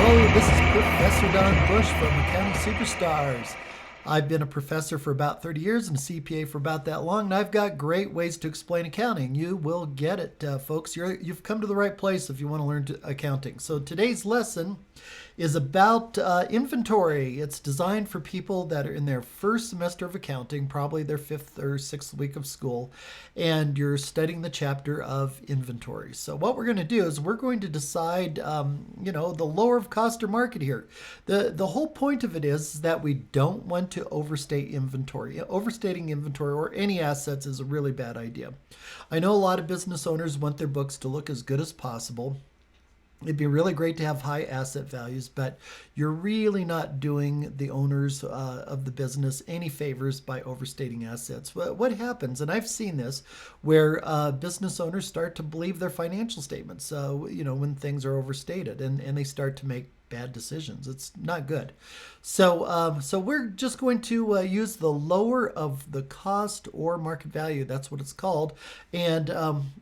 This is Professor Don Bush from Accounting Superstars. I've been a professor for about 30 years and a CPA for about that long, and I've got great ways to explain accounting. You will get it, folks. You've come to the right place if you want to learn accounting. So today's lesson is about inventory. It's designed for people that are in their first semester of accounting, probably their fifth or sixth week of school, and you're studying the chapter of inventory. So what we're going to do is we're going to decide, the lower of cost or market here. The whole point of it is that we don't want to overstate inventory. Overstating inventory or any assets is a really bad idea. I know a lot of business owners want their books to look as good as possible. It'd be really great to have high asset values, but you're really not doing the owners of the business any favors by overstating assets. What happens, and I've seen this, where business owners start to believe their financial statements, when things are overstated, and they start to make bad decisions. It's not good. So we're just going to use the lower of the cost or market value. That's what it's called. And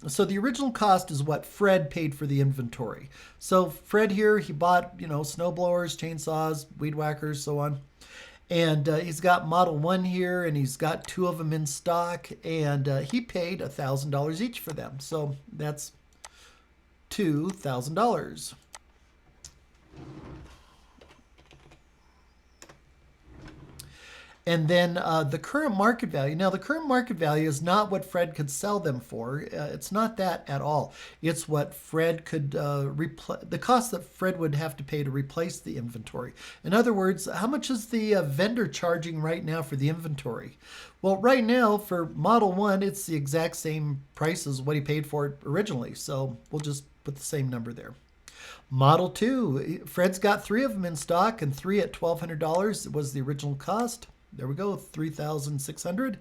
so the original cost is what Fred paid for the inventory. So Fred here, he bought, snow blowers, chainsaws, weed whackers, so on. And he's got Model 1 here, and he's got two of them in stock, and he paid $1,000 each for them. So that's $2,000. And then the current market value. Now, the current market value is not what Fred could sell them for. It's not that at all. It's what Fred could the cost that Fred would have to pay to replace the inventory. In other words, how much is the vendor charging right now for the inventory? Well, right now for Model 1, it's the exact same price as what he paid for it originally. So we'll just put the same number there. Model 2, Fred's got three of them in stock, and three at $1,200 was the original cost. There we go, $3,600.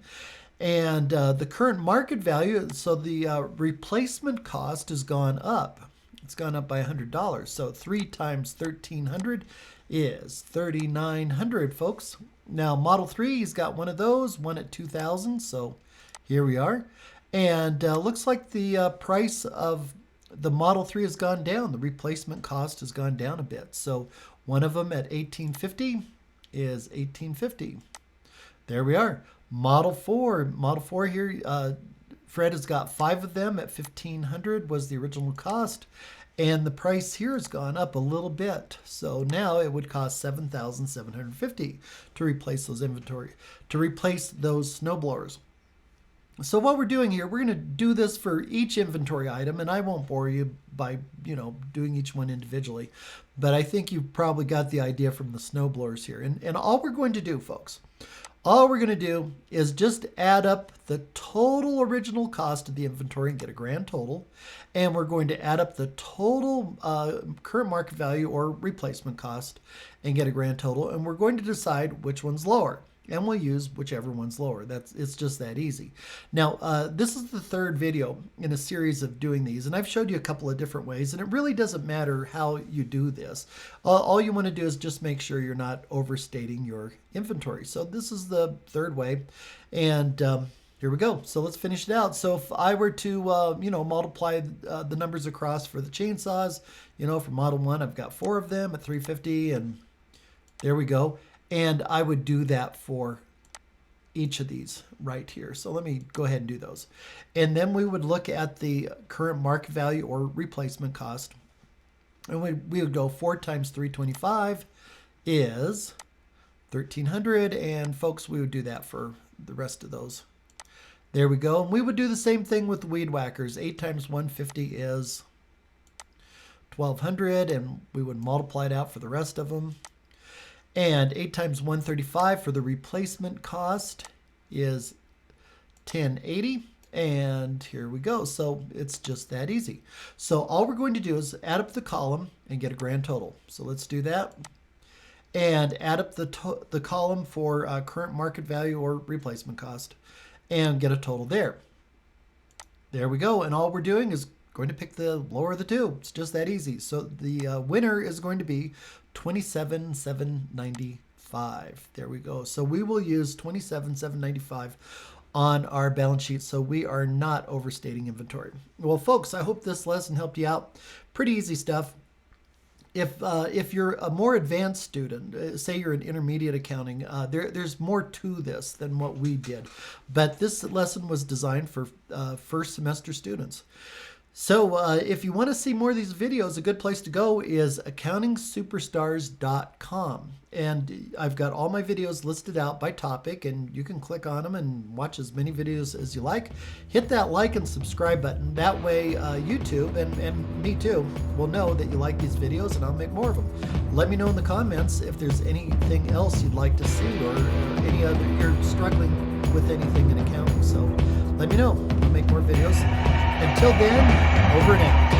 And the current market value, so the replacement cost has gone up. It's gone up by $100. So 3 times $1,300 is $3,900, folks. Now, Model 3, he's got one of those, one at $2,000. So here we are. And looks like the price of the Model 3 has gone down. The replacement cost has gone down a bit. So one of them at $1,850 is $1,850. There we are. Model 4. Model 4 here, Fred has got 5 of them at $1,500 was the original cost. And the price here has gone up a little bit. So now it would cost $7,750 to replace those snow blowers. So what we're doing here, we're going to do this for each inventory item, and I won't bore you by, doing each one individually, but I think you've probably got the idea from the snow blowers here. And all we're going to do, folks, all we're going to do is just add up the total original cost of the inventory and get a grand total. And we're going to add up the total current market value or replacement cost and get a grand total. And we're going to decide which one's lower. And we'll use whichever one's lower. It's just that easy. Now, this is the third video in a series of doing these, and I've showed you a couple of different ways, and it really doesn't matter how you do this. All you want to do is just make sure you're not overstating your inventory. So this is the third way, and here we go. So let's finish it out. So if I were to, multiply the numbers across for the chainsaws, for Model 1, I've got 4 of them at $350, and there we go. And I would do that for each of these right here. So let me go ahead and do those. And then we would look at the current market value or replacement cost. And we would go 4 times 325 is 1,300. And folks, we would do that for the rest of those. There we go. And we would do the same thing with the weed whackers. 8 times 150 is 1,200. And we would multiply it out for the rest of them. And 8 times 135 for the replacement cost is 1080. And here we go. So it's just that easy. So all we're going to do is add up the column and get a grand total. So let's do that. And add up the column for current market value or replacement cost and get a total there. There we go. And all we're doing is going to pick the lower of the two. It's just that easy. So the winner is going to be 27,795. There we go. So we will use 27,795 on our balance sheet, so we are not overstating inventory. Well, folks, I hope this lesson helped you out. Pretty easy stuff. If you're a more advanced student, say you're in intermediate accounting, there's more to this than what we did. But this lesson was designed for first semester students. So if you want to see more of these videos, a good place to go is accountingsuperstars.com. And I've got all my videos listed out by topic, and you can click on them and watch as many videos as you like. Hit that like and subscribe button. That way YouTube and me too will know that you like these videos, and I'll make more of them. Let me know in the comments if there's anything else you'd like to see, or any other, you're struggling with anything in accounting. So let me know. I'll make more videos. Until then, over and out.